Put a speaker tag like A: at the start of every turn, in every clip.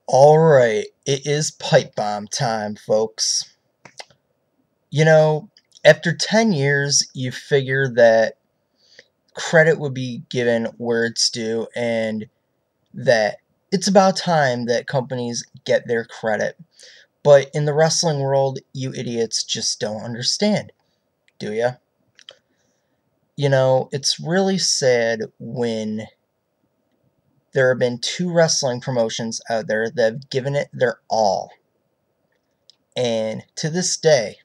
A: Alright, it is pipe bomb time, folks. You know, after 10 years, you figure that credit would be given where it's due and that it's about time that companies get their credit. But in the wrestling world, you idiots just don't understand, do ya? You know, it's really sad when there have been two wrestling promotions out there that have given it their all. And to this day,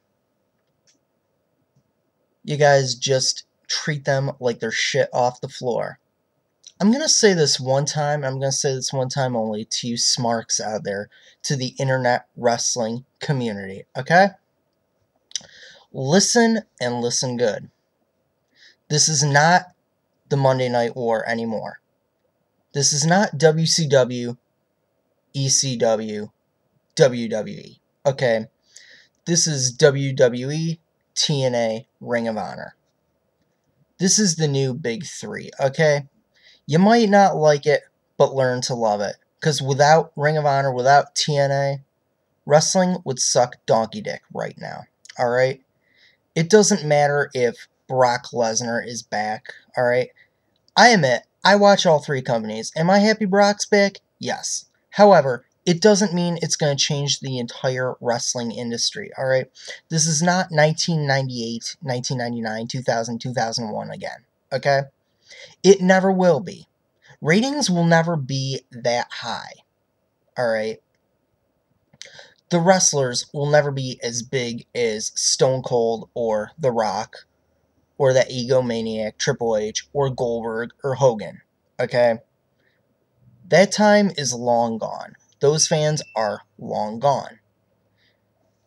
A: you guys just treat them like they're shit off the floor. I'm going to say this one time, I'm going to say this one time only to you Smarks out there, to the internet wrestling community, okay? Listen and listen good. This is not the Monday Night War anymore. This is not WCW, ECW, WWE, okay? This is WWE, TNA, Ring of Honor. This is the new big three, okay? You might not like it, but learn to love it. Because without Ring of Honor, without TNA, wrestling would suck donkey dick right now, alright? It doesn't matter if Brock Lesnar is back, alright? I admit, I watch all three companies. Am I happy Brock's back? Yes. However, it doesn't mean it's going to change the entire wrestling industry, alright? This is not 1998, 1999, 2000, 2001 again, okay? It never will be. Ratings will never be that high, alright? The wrestlers will never be as big as Stone Cold or The Rock or that egomaniac Triple H or Goldberg or Hogan, okay? That time is long gone. Those fans are long gone.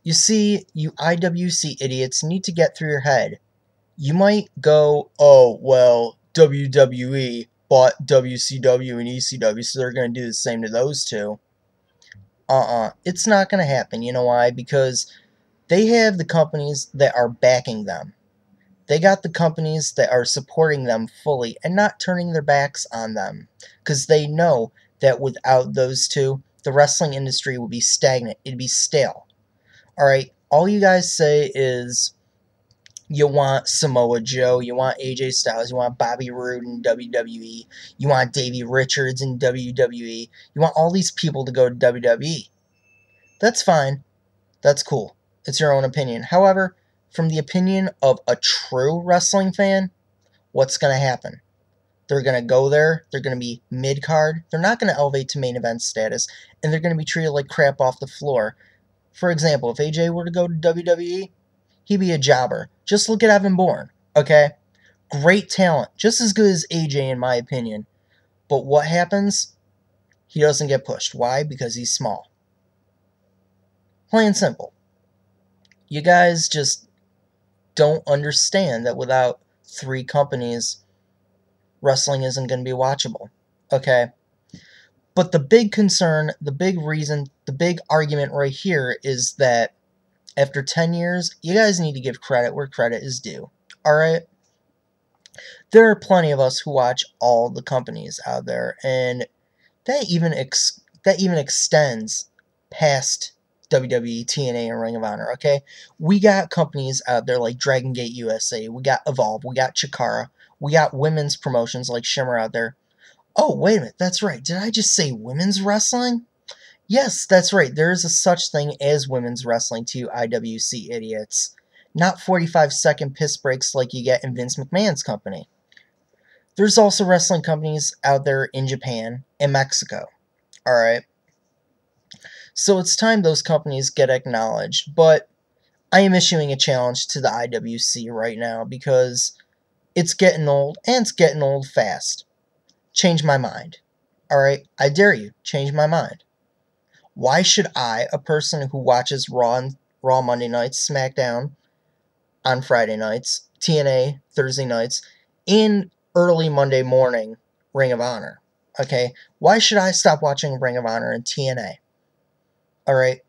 A: You see, you IWC idiots need to get through your head. You might go, oh, well, WWE bought WCW and ECW, so they're going to do the same to those two. It's not going to happen. You know why? Because they have the companies that are backing them. They got the companies that are supporting them fully and not turning their backs on them. Because they know that without those two, the wrestling industry would be stagnant. It'd be stale. Alright, all you guys say is you want Samoa Joe, you want AJ Styles, you want Bobby Roode in WWE, you want Davey Richards in WWE, you want all these people to go to WWE. That's fine. That's cool. It's your own opinion. However, from the opinion of a true wrestling fan, what's going to happen? They're going to go there, they're going to be mid-card, they're not going to elevate to main event status, and they're going to be treated like crap off the floor. For example, if AJ were to go to WWE, he'd be a jobber. Just look at Evan Bourne, okay? Great talent, just as good as AJ in my opinion. But what happens? He doesn't get pushed. Why? Because he's small. Plain and simple. You guys just don't understand that without three companies, wrestling isn't going to be watchable, okay? But the big concern, the big reason, the big argument right here is that after 10 years, you guys need to give credit where credit is due, alright? There are plenty of us who watch all the companies out there, and that even extends past WWE, TNA, and Ring of Honor, okay? We got companies out there like Dragon Gate USA, we got Evolve, we got Chikara, we got women's promotions like Shimmer out there. Oh, wait a minute, that's right. Did I just say women's wrestling? Yes, that's right. There is a such thing as women's wrestling to you IWC idiots. Not 45-second piss breaks like you get in Vince McMahon's company. There's also wrestling companies out there in Japan and Mexico. Alright? So it's time those companies get acknowledged, but I am issuing a challenge to the IWC right now because it's getting old, and it's getting old fast. Change my mind. Alright? I dare you. Change my mind. Why should I, a person who watches Raw Monday nights, SmackDown on Friday nights, TNA Thursday nights, and early Monday morning Ring of Honor, okay? Why should I stop watching Ring of Honor and TNA? Alright?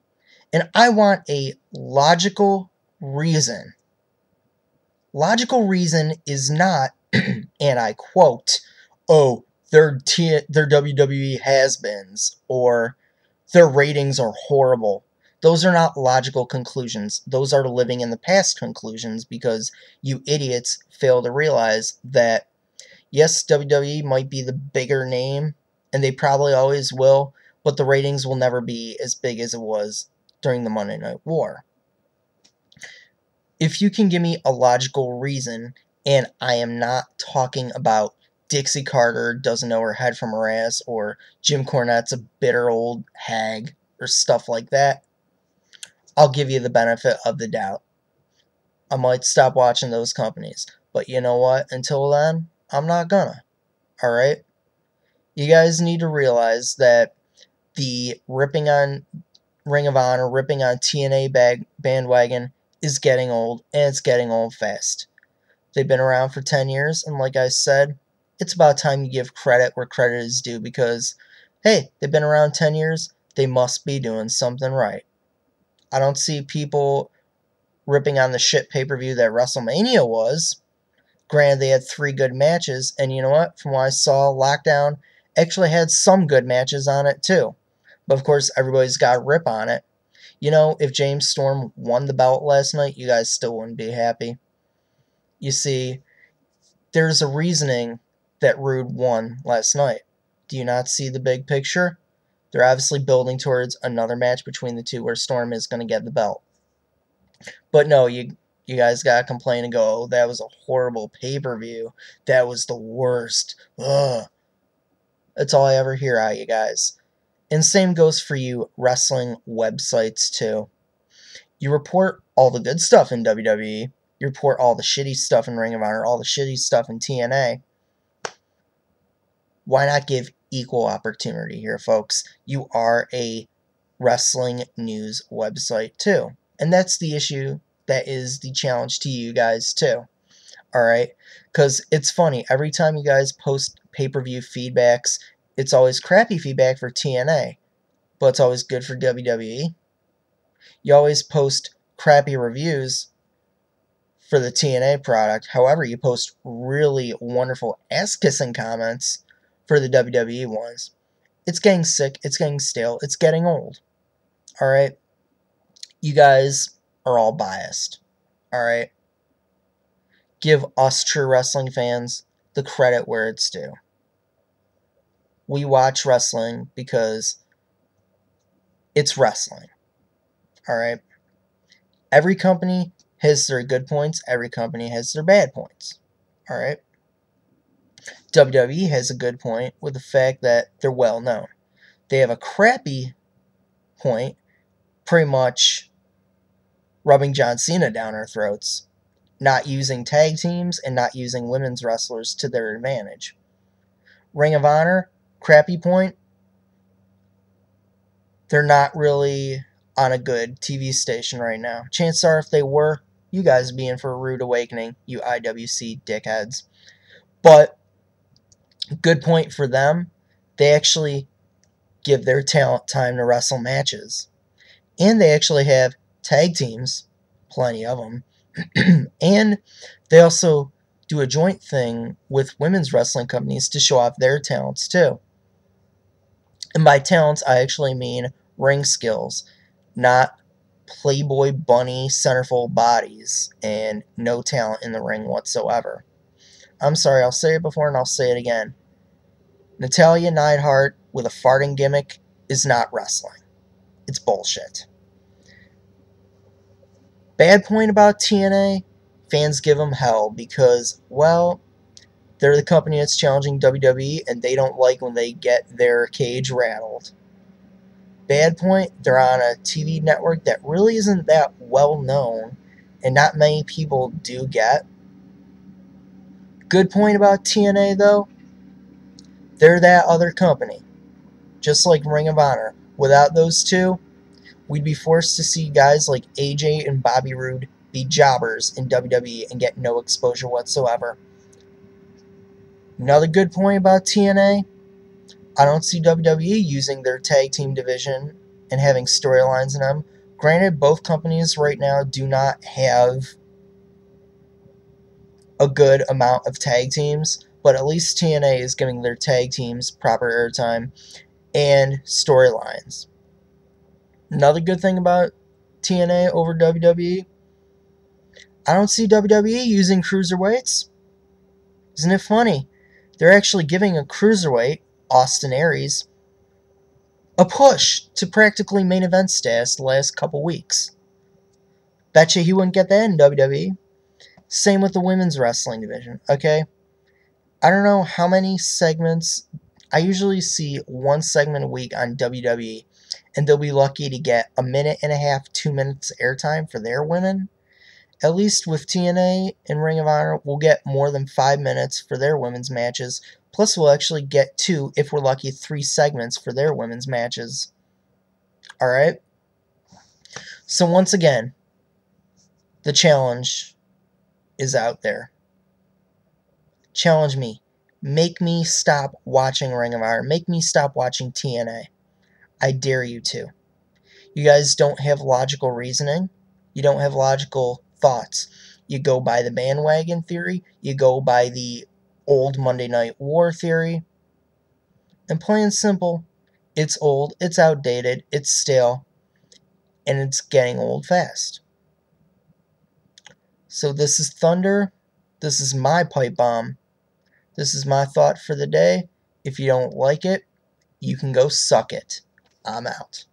A: And I want a logical reason. Logical reason is not, and I quote, oh, their WWE has-beens, or their ratings are horrible. Those are not logical conclusions. Those are living in the past conclusions, because you idiots fail to realize that, yes, WWE might be the bigger name, and they probably always will, but the ratings will never be as big as it was during the Monday Night War. If you can give me a logical reason, and I am not talking about Dixie Carter doesn't know her head from her ass, or Jim Cornette's a bitter old hag, or stuff like that, I'll give you the benefit of the doubt. I might stop watching those companies. But you know what? Until then, I'm not gonna. Alright? You guys need to realize that the ripping on Ring of Honor, ripping on TNA bandwagon is getting old, and it's getting old fast. They've been around for 10 years, and like I said, it's about time you give credit where credit is due, because, hey, they've been around 10 years, they must be doing something right. I don't see people ripping on the shit pay-per-view that WrestleMania was. Granted, they had 3 good matches, and you know what? From what I saw, Lockdown actually had some good matches on it too. But of course, everybody's got a rip on it. You know, if James Storm won the belt last night, you guys still wouldn't be happy. You see, there's a reasoning that Rude won last night. Do you not see the big picture? They're obviously building towards another match between the two where Storm is going to get the belt. But no, you guys got to complain and go, oh, that was a horrible pay-per-view. That was the worst. Ugh. That's all I ever hear out of you guys. And same goes for you wrestling websites too. You report all the good stuff in WWE. You report all the shitty stuff in Ring of Honor, all the shitty stuff in TNA. Why not give equal opportunity here, folks? You are a wrestling news website too. And that's the issue, that is the challenge to you guys too. Alright? Because it's funny, every time you guys post pay-per-view feedbacks, it's always crappy feedback for TNA, but it's always good for WWE. You always post crappy reviews for the TNA product. However, you post really wonderful ass-kissing comments for the WWE ones. It's getting sick. It's getting stale. It's getting old. Alright? You guys are all biased. Alright? Give us true wrestling fans the credit where it's due. We watch wrestling because it's wrestling. Alright? Every company has their good points. Every company has their bad points. Alright? WWE has a good point with the fact that they're well known. They have a crappy point, pretty much rubbing John Cena down our throats, not using tag teams and not using women's wrestlers to their advantage. Ring of Honor, crappy point, they're not really on a good TV station right now. Chances are if they were, you guys would be in for a rude awakening, you IWC dickheads. But, good point for them, they actually give their talent time to wrestle matches. And they actually have tag teams, plenty of them. And they also do a joint thing with women's wrestling companies to show off their talents too. And by talents, I actually mean ring skills, not Playboy bunny centerfold bodies and no talent in the ring whatsoever. I'm sorry, I'll say it before and I'll say it again. Natalya Neidhart with a farting gimmick is not wrestling. It's bullshit. Bad point about TNA, fans give them hell because, well, they're the company that's challenging WWE and they don't like when they get their cage rattled. Bad point, they're on a TV network that really isn't that well known and not many people do get. Good point about TNA though, they're that other company. Just like Ring of Honor. Without those two, we'd be forced to see guys like AJ and Bobby Roode be jobbers in WWE and get no exposure whatsoever. Another good point about TNA, I don't see WWE using their tag team division and having storylines in them. Granted, both companies right now do not have a good amount of tag teams, but at least TNA is giving their tag teams proper airtime and storylines. Another good thing about TNA over WWE, I don't see WWE using cruiserweights. Isn't it funny? They're actually giving a cruiserweight, Austin Aries, a push to practically main event status the last couple weeks. Betcha he wouldn't get that in WWE. Same with the women's wrestling division, okay? I don't know how many segments. I usually see one segment a week on WWE, and they'll be lucky to get a minute and a half, 2 minutes airtime for their women. At least with TNA and Ring of Honor, we'll get more than 5 minutes for their women's matches. Plus, we'll actually get 2, if we're lucky, 3 segments for their women's matches. Alright? So once again, the challenge is out there. Challenge me. Make me stop watching Ring of Honor. Make me stop watching TNA. I dare you to. You guys don't have logical reasoning. You don't have logical thoughts. You go by the bandwagon theory. You go by the old Monday Night War theory. And plain and simple, it's old, it's outdated, it's stale, and it's getting old fast. So this is Thunder. This is my pipe bomb. This is my thought for the day. If you don't like it, you can go suck it. I'm out.